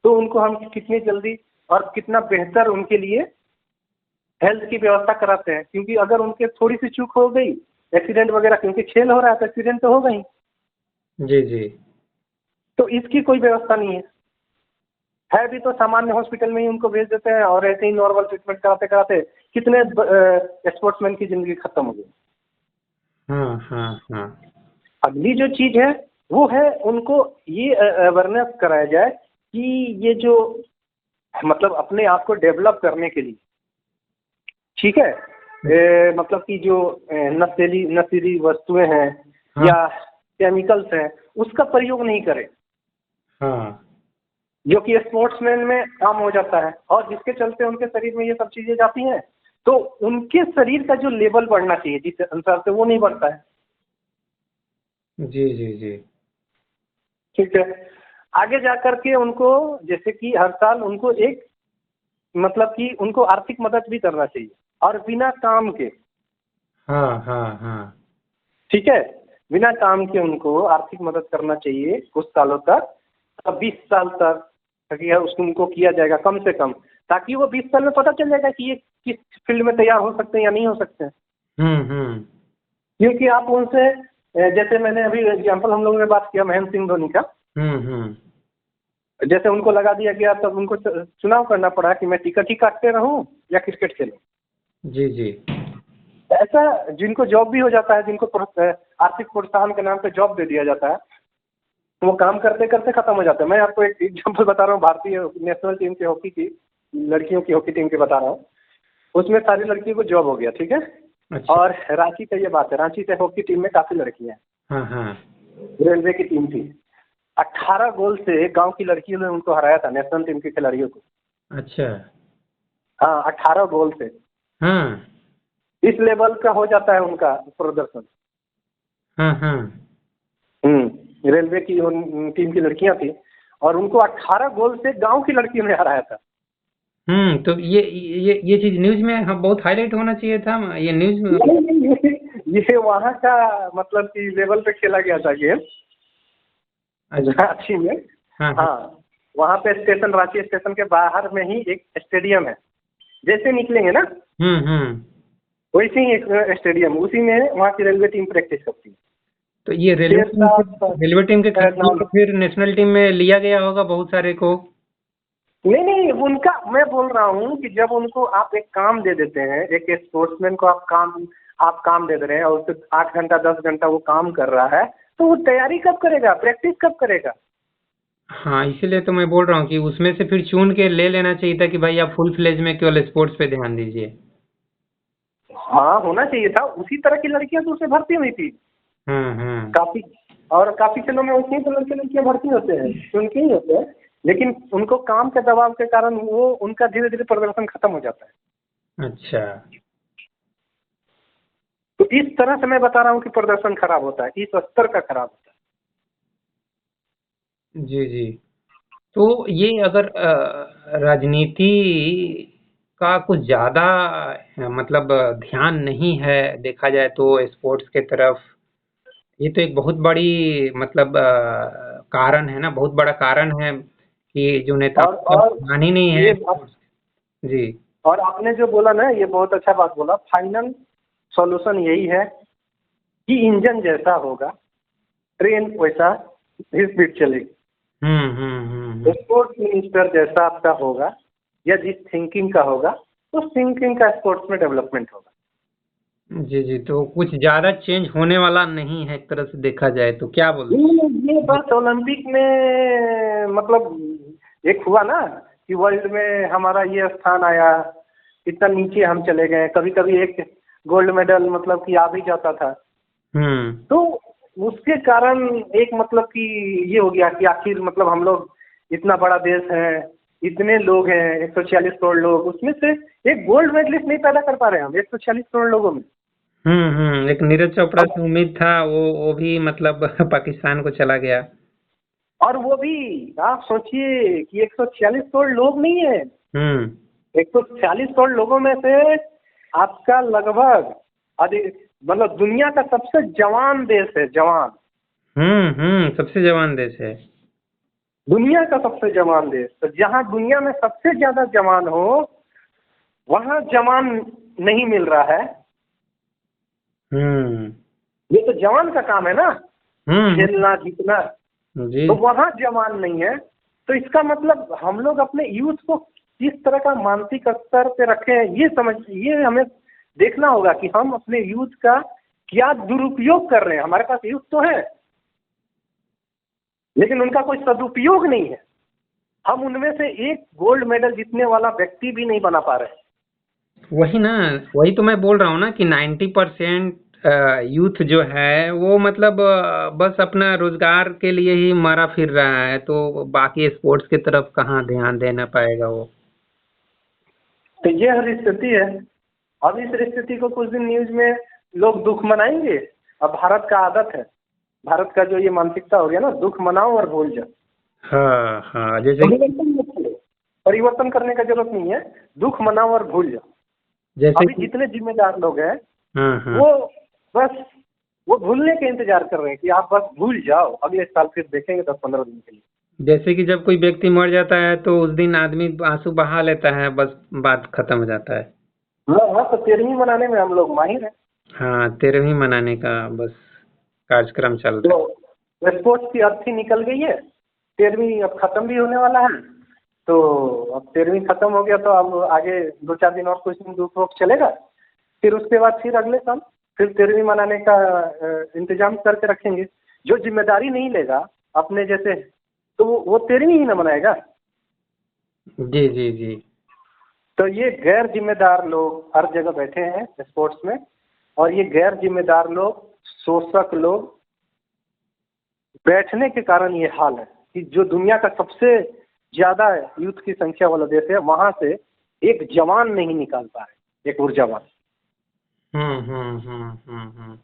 तो उनको हम कितनी जल्दी और कितना बेहतर उनके लिए हेल्थ की व्यवस्था कराते हैं। क्योंकि अगर उनके थोड़ी सी चूक हो गई, एक्सीडेंट वगैरह, क्योंकि खेल हो रहा है तो एक्सीडेंट तो होगा ही, जी। तो इसकी कोई व्यवस्था नहीं है भी तो सामान्य हॉस्पिटल में ही उनको भेज देते हैं और ऐसे ही नॉर्मल ट्रीटमेंट कराते कराते कितने स्पोर्ट्समैन की जिंदगी खत्म हो गई। हाँ। अगली जो चीज है वो है उनको ये अवेयरनेस कराया जाए कि ये जो मतलब अपने आप को डेवलप करने के लिए, ठीक है, मतलब कि जो नशीली वस्तुएं हैं हाँ। या केमिकल्स हैं, उसका प्रयोग नहीं करें, हाँ, जो कि स्पोर्ट्समैन में काम हो जाता है। और जिसके चलते उनके शरीर में ये सब चीजें जाती हैं, तो उनके शरीर का जो लेवल बढ़ना चाहिए जिस अनुसार से, वो नहीं बढ़ता है। जी। ठीक है, आगे जा करके उनको, जैसे कि हर साल उनको एक मतलब कि उनको आर्थिक मदद भी करना चाहिए, और बिना काम के। हाँ। ठीक है, बिना काम के उनको आर्थिक मदद करना चाहिए कुछ सालों तक, 20 साल तक ताकि उसको उनको किया जाएगा कम से कम, ताकि वो 20 साल में पता चल जाएगा कि ये किस फील्ड में तैयार हो सकते हैं या नहीं हो सकते हैं। हम्म। क्योंकि आप उनसे जैसे मैंने अभी एग्जाम्पल हम लोगों ने बात किया महेंद्र सिंह धोनी का, हम्म। जैसे उनको लगा दिया गया तब उनको चुनाव करना पड़ा कि मैं टिकट ही काटते रहूं या क्रिकेट खेलूं। जी। ऐसा जिनको जॉब भी हो जाता है, जिनको आर्थिक प्रोत्साहन के नाम पे जॉब दे दिया जाता है, वो काम करते करते खत्म हो जाता है। मैं आपको एक एग्जाम्पल बता रहा हूँ, भारतीय नेशनल टीम के हॉकी की, लड़कियों की हॉकी टीम की बता रहा हूँ। उसमें सारी लड़कियों को जॉब हो गया, ठीक है। अच्छा। और रांची से ये बात है, रांची से हॉकी टीम में काफी लड़कियां हैं। हाँ। रेलवे की टीम थी, 18 गोल से गांव की लड़कियों ने उनको हराया था, नेशनल टीम के खिलाड़ियों को। अच्छा। हाँ, 18 गोल से। हाँ। इस लेवल का हो जाता है उनका प्रदर्शन। हाँ। रेलवे की टीम की लड़कियां थी और उनको 18 गोल से गांव की लड़कियों ने हराया था। तो ये चीज न्यूज में हाँ बहुत हाईलाइट होना चाहिए था, ये न्यूज में। ये वहाँ का मतलब कि लेवल पे खेला गया था गेम, रांची में। हाँ, वहाँ पे स्टेशन, रांची स्टेशन के बाहर में ही एक स्टेडियम है। जैसे निकलेंगे ना वैसे ही एक स्टेडियम, उसी में वहाँ की रेलवे टीम प्रैक्टिस करती है। तो ये रेलवे टीम के खिलाड़ियों को फिर नेशनल टीम में लिया गया होगा बहुत सारे को। नहीं, उनका मैं बोल रहा हूँ कि जब उनको आप एक काम दे देते हैं, एक स्पोर्ट्समैन को आप काम दे रहे हैं और उससे 8 घंटा 10 घंटा वो काम कर रहा है, तो वो तैयारी कब करेगा, प्रैक्टिस कब करेगा। हाँ, इसीलिए तो मैं बोल रहा हूँ कि उसमें से फिर चुन के ले लेना चाहिए था कि भाई आप फुल फ्लेज में केवल स्पोर्ट्स पे ध्यान दीजिए। हाँ, होना चाहिए था। उसी तरह की लड़कियां तो उससे भर्ती हुई थी काफी, और काफी खेलों में उसी तरह की लड़कियां भर्ती होते हैं, उनके ही होते हैं। लेकिन उनको काम के दबाव के कारण वो उनका धीरे धीरे प्रदर्शन खत्म हो जाता है। अच्छा। तो इस तरह से मैं बता रहा हूँ कि प्रदर्शन खराब होता है, इस स्तर का खराब होता जी जी। तो ये अगर राजनीति का कुछ ज़्यादा मतलब ध्यान नहीं है देखा जाए तो स्पोर्ट्स के तरफ, ये तो एक बहुत बड़ी मतलब कारण है ना, बहुत बड़ा कारण है कि जो है। नेताओं का और ध्यान ही नहीं है ये स्पोर्ट्स। जी। और आपने जो बोला ना, ये बहुत अच्छा बात बोला। फाइनल सॉल्यूशन यही है कि इंजन जैसा होगा, ट्रेन वैसा स्पीड चलेगी। हम्म। स्पोर्ट्स मिनिस्टर जैसा आपका होगा या जिस थिंकिंग का होगा, उस थिंकिंग का स्पोर्ट्स में डेवलपमेंट होगा। जी जी। तो कुछ ज़्यादा चेंज होने वाला नहीं है एक तरह से देखा जाए तो, क्या बोलते ये बस ओलंपिक में मतलब एक हुआ ना कि वर्ल्ड में हमारा ये स्थान आया, इतना नीचे हम चले गए। कभी कभी एक गोल्ड मेडल मतलब कि आ भी जाता था, हम्म तो उसके कारण एक मतलब कि ये हो गया कि आखिर मतलब हम लोग इतना बड़ा देश है, इतने लोग हैं, 146 करोड़ लोग, उसमें से एक गोल्ड मेडलिस्ट नहीं पैदा कर पा रहे हैं हम 146 करोड़ लोगों में। एक नीरज चोपड़ा अब से उम्मीद था, वो भी मतलब पाकिस्तान को चला गया। और वो भी आप सोचिए कि 146 करोड़ लोग नहीं है, हम्म 140 करोड़ लोगों में से आपका लगभग अधिक मतलब दुनिया का सबसे जवान देश है, जवान। सबसे जवान देश है। दुनिया का सबसे जवान देश, तो जहां दुनिया में सबसे ज्यादा जवान हो वहां जवान नहीं मिल रहा है। हम्म ये तो जवान का काम है ना, हम्म खेलना जीतना। जी। तो वहां जवान नहीं है, तो इसका मतलब हम लोग अपने यूथ को किस तरह का मानसिक स्तर पे रखे हैं, ये हमें देखना होगा कि हम अपने यूथ का क्या दुरुपयोग कर रहे हैं। हमारे पास यूथ तो है, लेकिन उनका कोई सदुपयोग नहीं है। हम उनमें से एक गोल्ड मेडल जीतने वाला व्यक्ति भी नहीं बना पा रहे। वही ना, वही तो मैं बोल रहा हूँ ना कि 90% यूथ जो है वो मतलब बस अपना रोजगार के लिए ही मरा फिर रहा है, तो बाकी स्पोर्ट्स की तरफ कहाँ ध्यान देना पाएगा वो। तो ये हर स्थिति है। अब इस स्थिति को कुछ दिन न्यूज में लोग दुख मनाएंगे। अब भारत का आदत है, भारत का जो ये मानसिकता हो गया ना, दुख मनाओ और भूल जाओ। हाँ हाँ, जैसे परिवर्तन मत करो, परिवर्तन करने का जरूरत नहीं है, दुख मनाओ और भूल जाओ। जैसे अभी कि जितने जिम्मेदार लोग हैं हाँ। वो बस वो भूलने के इंतजार कर रहे हैं कि आप बस भूल जाओ, अगले साल फिर देखेंगे 10-15 दिन के लिए। जैसे कि जब कोई व्यक्ति मर जाता है तो उस दिन आदमी आंसू बहा लेता है, बस बात खत्म हो जाता है। हाँ हाँ, तो 13वीं मनाने में हम लोग माहिर हैं। हाँ, 13वीं मनाने का बस कार्यक्रम चल रहा तो स्पोर्ट्स की अर्थी निकल गई है, 13वीं अब खत्म भी होने वाला है। तो अब 13वीं खत्म हो गया तो अब आगे 2-4 दिन और कुछ दिन धूप वूप चलेगा, फिर उसके बाद फिर अगले साल फिर 13वीं मनाने का इंतजाम करके रखेंगे। जो जिम्मेदारी नहीं लेगा अपने जैसे, तो वो 13वीं ही ना मनाएगा। है। जी जी जी। तो ये गैर जिम्मेदार लोग हर जगह बैठे हैं स्पोर्ट्स में, और ये गैर जिम्मेदार लोग, शोषक लोग बैठने के कारण ये हाल है कि जो दुनिया का सबसे ज्यादा यूथ की संख्या वाला देश है, वहां से एक जवान नहीं निकाल पा रहे, एक ऊर्जावान। हम्म।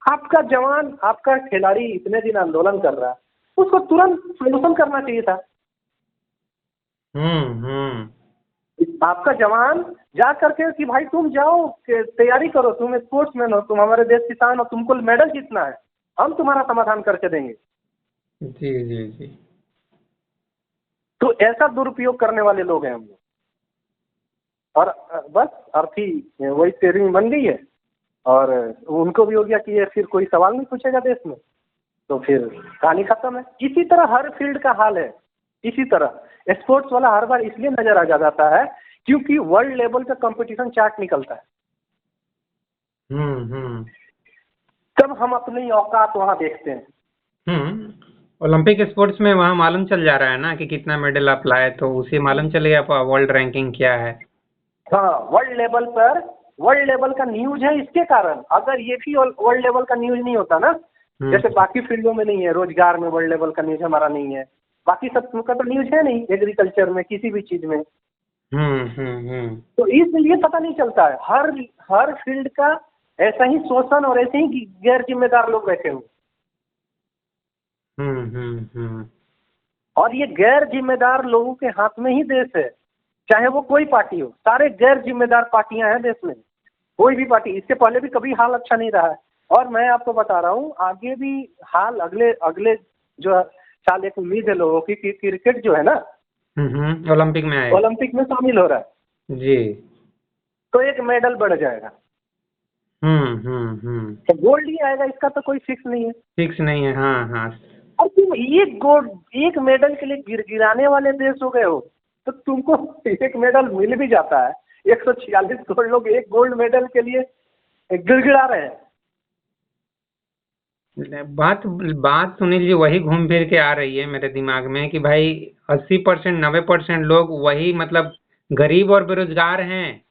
आपका जवान, आपका खिलाड़ी इतने दिन आंदोलन कर रहा है, उसको तुरंत सोल्यूशन करना चाहिए था। हम्म। आपका जवान जा करके कि भाई तुम जाओ तैयारी करो, तुम स्पोर्ट्समैन हो, तुम हमारे देश किसान हो, तुमको मेडल जीतना है, हम तुम्हारा समाधान करके देंगे। जी जी जी। तो ऐसा दुरुपयोग करने वाले लोग हैं हम लोग। और बस अर्थी वही 13वीं बन गई है, और उनको भी हो गया कि ये फिर कोई सवाल नहीं पूछेगा देश में, तो फिर कहानी खत्म है। इसी तरह हर फील्ड का हाल है। इसी तरह स्पोर्ट्स वाला हर बार इसलिए नजर आ जाता है क्योंकि वर्ल्ड लेवल का कंपटीशन चार्ट निकलता है, हम्म। तब हम अपनी औकात वहां देखते हैं। ओलंपिक स्पोर्ट्स में वहाँ मालूम चल जा रहा है ना कि कितना मेडल आप लाए, तो उसे मालूम चलेगा वर्ल्ड रैंकिंग क्या है। हाँ, वर्ल्ड लेवल पर वर्ल्ड लेवल का न्यूज है इसके कारण। अगर ये भी वर्ल्ड लेवल का न्यूज नहीं होता ना, जैसे हम्म बाकी फील्डों में नहीं है, रोजगार में वर्ल्ड लेवल का न्यूज हमारा नहीं है, बाकी सब का तो न्यूज है नहीं, एग्रीकल्चर में किसी भी चीज में। तो इसलिए पता नहीं चलता है, हर हर फील्ड का ऐसा ही शोषण और ऐसे ही गैर जिम्मेदार लोग बैठे हुए। और ये गैर जिम्मेदार लोगों के हाथ में ही देश है, चाहे वो कोई पार्टी हो, सारे गैर जिम्मेदार पार्टियां हैं देश में, कोई भी पार्टी। इससे पहले भी कभी हाल अच्छा नहीं रहा है, और मैं आपको बता रहा हूँ आगे भी हाल अगले अगले जो साल एक उम्मीद है लोगों की कि क्रिकेट जो है ना ओलंपिक में आएगा, ओलंपिक में शामिल हो रहा है जी, तो एक मेडल बढ़ जाएगा। तो गोल्ड ही आएगा, इसका तो कोई फिक्स नहीं है। फिक्स नहीं है, हाँ। और तुम एक मेडल के लिए गिराने वाले देश हो गए हो, तो तुमको एक मेडल मिल भी जाता है। 146 करोड़ लोग एक गोल्ड मेडल के लिए गिड़गिड़ा रहे हैं। बात सुनील जी वही घूम फिर के आ रही है मेरे दिमाग में कि भाई 80% 90% लोग वही मतलब गरीब और बेरोजगार हैं,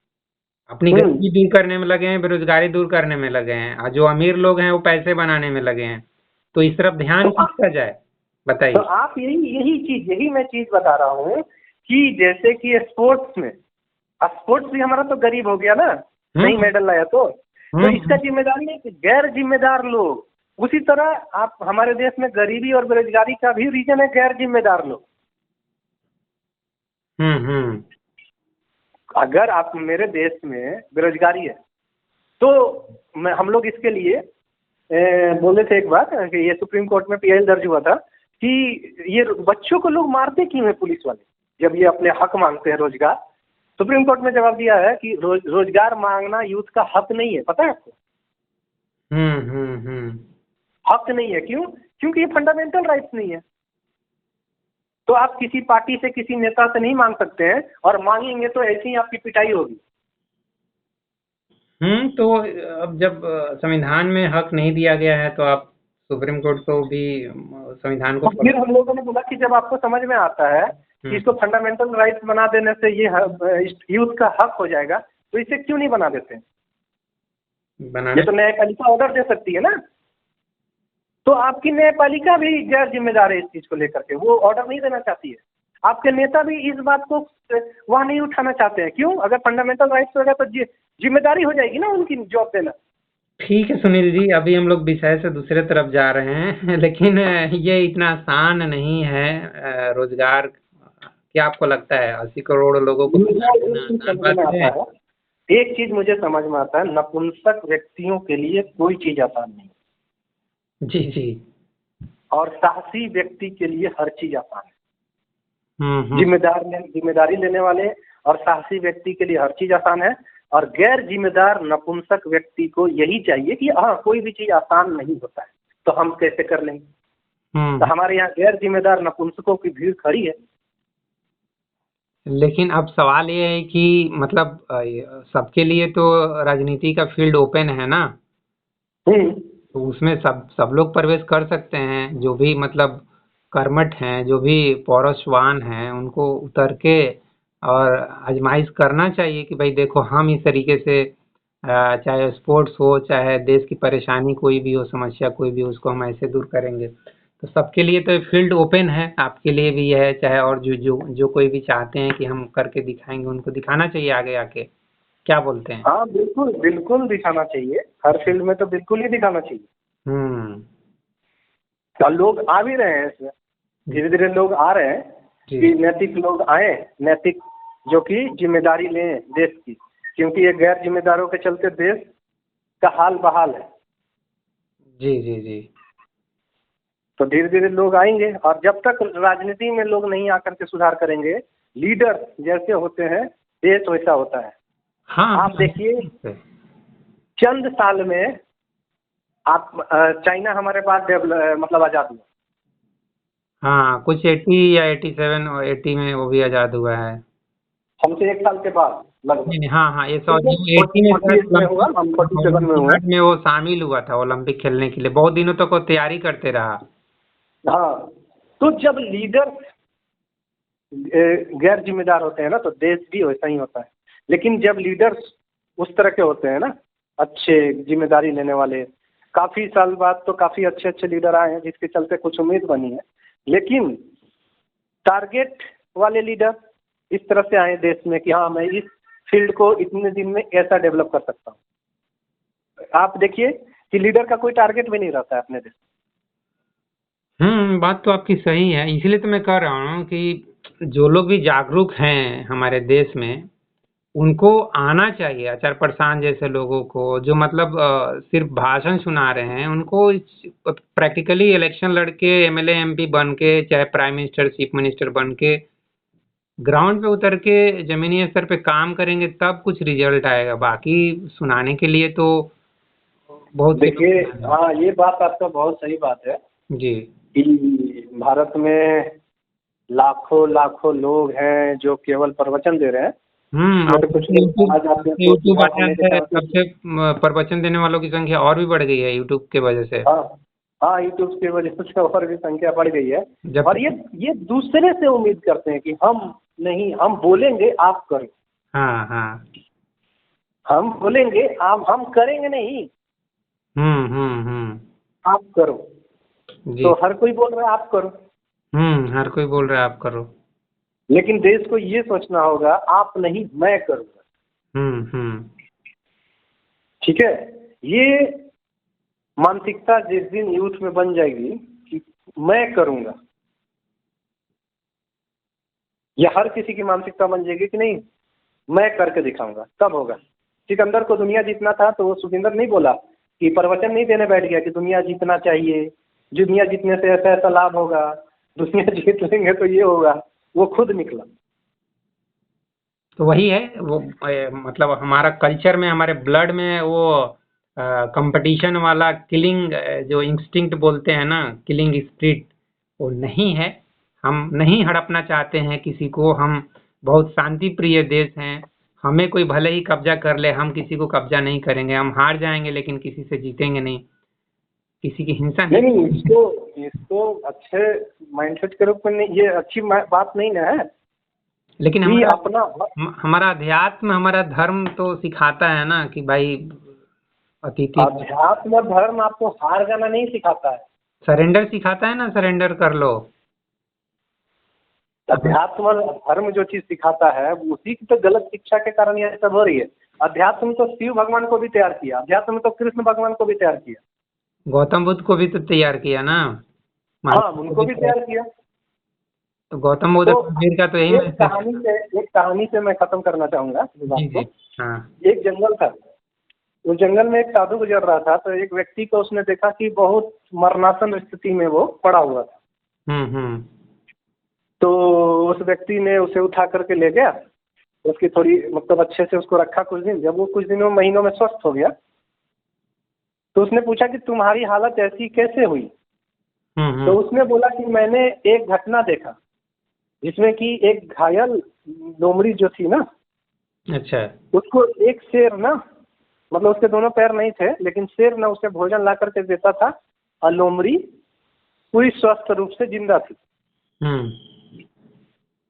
अपनी गरीबी दूर करने में लगे हैं, बेरोजगारी दूर करने में लगे हैं, और जो अमीर लोग हैं वो पैसे बनाने में लगे हैं। तो इस तरफ ध्यान किसका जाए, बताइए। तो आप यही मैं चीज बता रहा हूँ कि जैसे कि स्पोर्ट्स भी हमारा तो गरीब हो गया ना, नहीं मेडल लाया तो इसका जिम्मेदारी है कि गैर जिम्मेदार लोग। उसी तरह आप हमारे देश में गरीबी और बेरोजगारी का भी रीजन है गैर जिम्मेदार लोग। अगर आप मेरे देश में बेरोजगारी है तो हम लोग इसके लिए बोले थे एक बार कि ये सुप्रीम कोर्ट में पीआईएल दर्ज हुआ था कि ये बच्चों को लोग मारते क्यों है पुलिस वाले, जब ये अपने हक मांगते हैं रोजगार। सुप्रीम कोर्ट में जवाब दिया है कि रोजगार मांगना यूथ का हक नहीं है। पता है आपको? हक नहीं है। क्यों? क्योंकि ये फंडामेंटल राइट्स नहीं है। तो आप किसी पार्टी से, किसी नेता से नहीं मांग सकते हैं, और मांगेंगे तो ऐसी ही आपकी पिटाई होगी। तो अब जब संविधान में हक नहीं दिया गया है तो आप सुप्रीम कोर्ट को भी संविधान को, फिर हम लोगों ने बोला कि जब आपको समझ में आता है कि इसको फंडामेंटल राइट्स बना देने से ये यूथ का हक हो जाएगा, तो इसे क्यों नहीं बना देते? ये तो न्यायपालिका ऑर्डर दे सकती है ना। तो आपकी न्यायपालिका भी गैर जिम्मेदार है इस चीज को लेकर के, वो ऑर्डर नहीं देना चाहती है। आपके नेता भी इस बात को वहां नहीं उठाना चाहते हैं। क्यों? अगर फंडामेंटल राइट्स होगा तो जिम्मेदारी हो जाएगी ना उनकी जॉब देना। ठीक है सुनील जी, अभी हम लोग विषय से दूसरे तरफ जा रहे हैं लेकिन ये इतना आसान नहीं है रोजगार। क्या आपको लगता है 80 करोड़ लोगों को एक चीज मुझे समझ में आता है, नपुंसक व्यक्तियों के लिए कोई चीज आसान नहीं। जी। और साहसी व्यक्ति के लिए हर चीज आसान है। जिम्मेदारी लेने वाले और साहसी व्यक्ति के लिए हर चीज आसान है, और गैर जिम्मेदार नपुंसक व्यक्ति को यही चाहिए कि हाँ कोई भी चीज आसान नहीं होता है, तो हम कैसे कर लेंगे। तो हमारे यहाँ गैर जिम्मेदार नपुंसकों की भीड़ खड़ी है। लेकिन अब सवाल ये है कि मतलब सबके लिए तो राजनीति का फील्ड ओपन है ना, तो उसमें सब लोग प्रवेश कर सकते हैं। जो भी मतलब कर्मठ हैं, जो भी पौरुषवान हैं, उनको उतर के और आजमाइश करना चाहिए कि भाई देखो हम इस तरीके से चाहे स्पोर्ट्स हो, चाहे देश की परेशानी कोई भी हो, समस्या कोई भी हो, उसको हम ऐसे दूर करेंगे। तो सबके लिए तो फील्ड ओपन है, आपके लिए भी है, चाहे और जो कोई भी चाहते हैं कि हम करके दिखाएंगे, उनको दिखाना चाहिए आगे आके। क्या बोलते हैं? हाँ बिल्कुल दिखाना चाहिए, हर फील्ड में तो बिल्कुल ही दिखाना चाहिए। तो लोग आ भी रहे हैं इसमें, धीरे धीरे लोग आ रहे हैं कि नैतिक लोग आए, नैतिक जो कि जिम्मेदारी लें देश की, क्योंकि ये गैर जिम्मेदारों के चलते देश का हाल बहाल है। जी। तो धीरे धीरे लोग आएंगे, और जब तक राजनीति में लोग नहीं आकर के सुधार करेंगे, लीडर जैसे होते हैं देश वैसा होता है। हाँ, आप देखिए चंद साल में आप चाइना हमारे पास मतलब आजाद हुआ। हाँ, कुछ 80 या 87 और 80 में वो भी आजाद हुआ है, हमसे 1 साल के बाद लगभग। हाँ, ये 80 में हुआ, हम 47 में हुए। में वो शामिल हुआ था ओलंपिक खेलने के लिए, बहुत दिनों तक वो तैयारी करते रहा। हाँ, तो जब लीडर गैर जिम्मेदार होते हैं ना, तो देश भी वैसा ही होता है। लेकिन जब लीडर्स उस तरह के होते हैं ना, अच्छे जिम्मेदारी लेने वाले, काफी साल बाद तो काफी अच्छे लीडर आए हैं जिसके चलते कुछ उम्मीद बनी है। लेकिन टारगेट वाले लीडर इस तरह से आए देश में कि हाँ मैं इस फील्ड को इतने दिन में ऐसा डेवलप कर सकता हूँ। आप देखिए कि लीडर का कोई टारगेट भी नहीं रहता है अपने देश बात तो आपकी सही है, इसीलिए तो मैं कह रहा हूँ कि जो लोग भी जागरूक हैं हमारे देश में, उनको आना चाहिए। आचार्य प्रसाद जैसे लोगों को, जो मतलब सिर्फ भाषण सुना रहे हैं, उनको प्रैक्टिकली इलेक्शन लड़के एमएलए एमपी बन के, चाहे प्राइम मिनिस्टर चीफ मिनिस्टर बन के, ग्राउंड पे उतर के जमीनी स्तर पे काम करेंगे, तब कुछ रिजल्ट आएगा। बाकी सुनाने के लिए तो बहुत से देखिए। लोग हैं। हाँ, ये बात आपका बहुत सही बात है जी। कि भारत में लाखों लाखों लोग हैं जो केवल प्रवचन दे रहे हैं, अब मगर कुछ लोग आ जाते हैं तो यूट्यूब आ सुधार होने के जाता है, चांसेस। तब से प्रवचन देने वालों की संख्या और भी बढ़ गई है यूट्यूब के वजह से। हाँ हाँ, यूट्यूब की वजह से और भी संख्या बढ़ गई है। जब और ये दूसरे से उम्मीद करते हैं कि हम नहीं, हम बोलेंगे आप करो, हाँ हाँ। हम बोलेंगे आप, हम करेंगे नहीं, आप करो। जी। तो हर कोई बोल रहा है आप करो, हर कोई बोल रहा है आप करो। लेकिन देश को ये सोचना होगा आप नहीं मैं करूँगा। हम्म। ठीक है। ये मानसिकता जिस दिन यूथ में बन जाएगी कि मैं करूँगा, या हर किसी की मानसिकता बन जाएगी कि नहीं मैं करके दिखाऊंगा, तब होगा। सिकंदर को दुनिया जीतना था तो वो सुखिंदर नहीं बोला कि प्रवचन नहीं देने बैठ गया कि दुनिया जीतना चाहिए, दुनिया जीतने से ऐसा ऐसा लाभ होगा, दुनिया जीत लेंगे तो ये होगा। वो खुद निकला। तो वही है वो, मतलब हमारा कल्चर में, हमारे ब्लड में वो कंपटीशन वाला किलिंग, जो इंस्टिंक्ट बोलते हैं ना, किलिंग स्पिरिट, वो नहीं है। हम नहीं हड़पना चाहते हैं किसी को। हम बहुत शांति प्रिय देश हैं। हमें कोई भले ही कब्जा कर ले, हम किसी को कब्जा नहीं करेंगे। हम हार जाएंगे लेकिन किसी से जीतेंगे नहीं, किसी की हिंसा नहीं। नहीं, इसको अच्छे माइंडसेट के रूप में नहीं, ये अच्छी बात नहीं ना है लेकिन कि हमारा अपना। हमारा अध्यात्म, हमारा धर्म तो सिखाता है ना कि भाई अतिथि, अध्यात्म और धर्म आपको हार जाना नहीं सिखाता है। सरेंडर सिखाता है ना, सरेंडर कर लो। अध्यात्म और धर्म जो चीज सिखाता है उसी की तो गलत शिक्षा के कारण यह सब हो रही है। अध्यात्म तो शिव भगवान को भी तैयार किया, अध्यात्म तो कृष्ण भगवान को भी तैयार किया। गौतम बुद्ध को भी तो तैयार किया ना, हाँ, महावीर को उनको भी भी तैयार। तैयार किया। तो गौतम बुद्ध तो और महावीर का तो यही मैसेज है। एक कहानी से मैं खत्म करना चाहूंगा इस बात जी को। जी। हाँ। एक जंगल था, उस जंगल में एक साधु गुजर रहा था, तो एक व्यक्ति को उसने देखा कि बहुत मरणासन स्थिति में वो पड़ा हुआ था। हम्म। तो उस व्यक्ति ने उसे उठा करके ले गया, उसकी थोड़ी मतलब अच्छे से उसको रखा कुछ दिन। जब वो कुछ दिनों महीनों में स्वस्थ हो गया तो उसने पूछा कि तुम्हारी हालत ऐसी कैसे हुई। तो उसने बोला कि मैंने एक घटना देखा जिसमें कि एक घायल लोमड़ी जो थी ना, अच्छा। उसको एक शेर ना, मतलब उसके दोनों पैर नहीं थे लेकिन शेर ना उसे भोजन ला करके देता था, और लोमड़ी पूरी स्वस्थ रूप से जिंदा थी।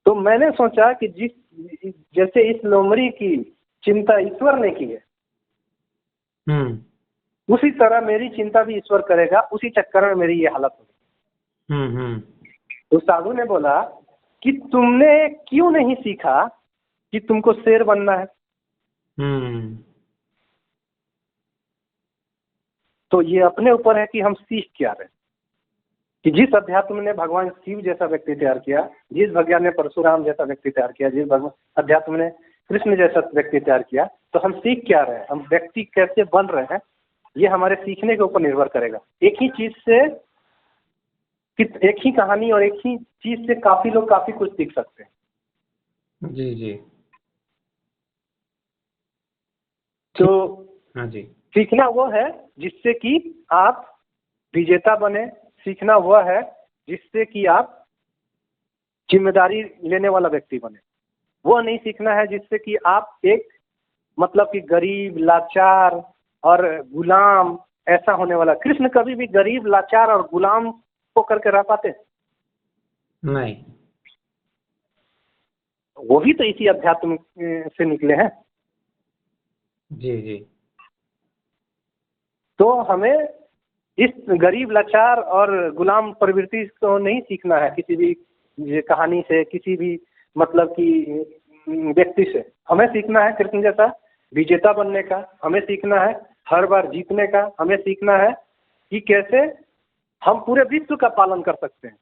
तो मैंने सोचा कि जैसे इस लोमड़ी की चिंता ईश्वर ने की है, उसी तरह मेरी चिंता भी ईश्वर करेगा, उसी चक्कर में मेरी ये हालत होगी। तो साधु ने बोला कि तुमने क्यों नहीं सीखा कि तुमको शेर बनना है। तो ये अपने ऊपर है कि हम सीख क्या रहे, कि जिस अध्यात्म ने भगवान शिव जैसा व्यक्ति तैयार किया, जिस भगवान ने परशुराम जैसा व्यक्ति तैयार किया, जिस अध्यात्म ने कृष्ण जैसा व्यक्ति तैयार किया, तो हम सीख क्या रहे हैं, हम व्यक्ति कैसे बन रहे हैं, ये हमारे सीखने के ऊपर निर्भर करेगा। एक ही चीज से, एक ही कहानी और एक ही चीज से काफी लोग काफी कुछ सीख सकते हैं। जी जी। तो हाँ जी। सीखना वो है जिससे कि आप विजेता बने, सीखना वह है जिससे कि आप जिम्मेदारी लेने वाला व्यक्ति बने। वो नहीं सीखना है जिससे कि आप एक मतलब कि गरीब, लाचार और गुलाम ऐसा होने वाला। कृष्ण कभी भी गरीब, लाचार और गुलाम को करके रह पाते नहीं। वो भी तो इसी अध्यात्म से निकले हैं। जी जी। तो हमें इस गरीब, लाचार और गुलाम प्रवृत्ति को नहीं सीखना है किसी भी ये कहानी से, किसी भी मतलब कि व्यक्ति से। हमें सीखना है कृष्ण जैसा विजेता बनने का, हमें सीखना है हर बार जीतने का, हमें सीखना है कि कैसे हम पूरे विश्व का पालन कर सकते हैं।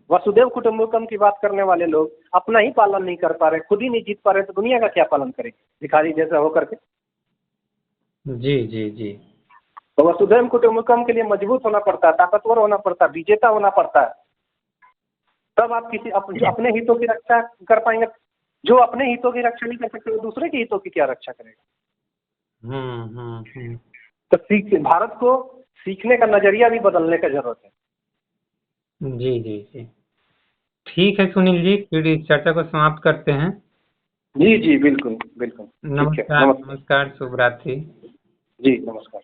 वसुदेव कुटुंबकम की बात करने वाले लोग अपना ही पालन नहीं कर पा रहे, खुद ही नहीं जीत पा रहे, तो दुनिया का क्या पालन करेंगे भिखारी जैसा होकर के। जी जी जी। तो वसुधैव कुटुंबकम के लिए मजबूत होना पड़ता है, ताकतवर होना पड़ता है, विजेता होना पड़ता है, तब आप किसी अपने हितों की रक्षा कर पाएंगे। जो अपने हितों की रक्षा नहीं कर सकते, वो दूसरे के हितों की क्या रक्षा करेगा। तो भारत को सीखने का नजरिया भी बदलने का जरूरत है। जी जी जी। ठीक है सुनील जी, फिर इस चर्चा को समाप्त करते हैं। जी जी बिल्कुल बिल्कुल। ठीक है, नमस्कार नमस्कार, शुभ रात्रि। जी नमस्कार।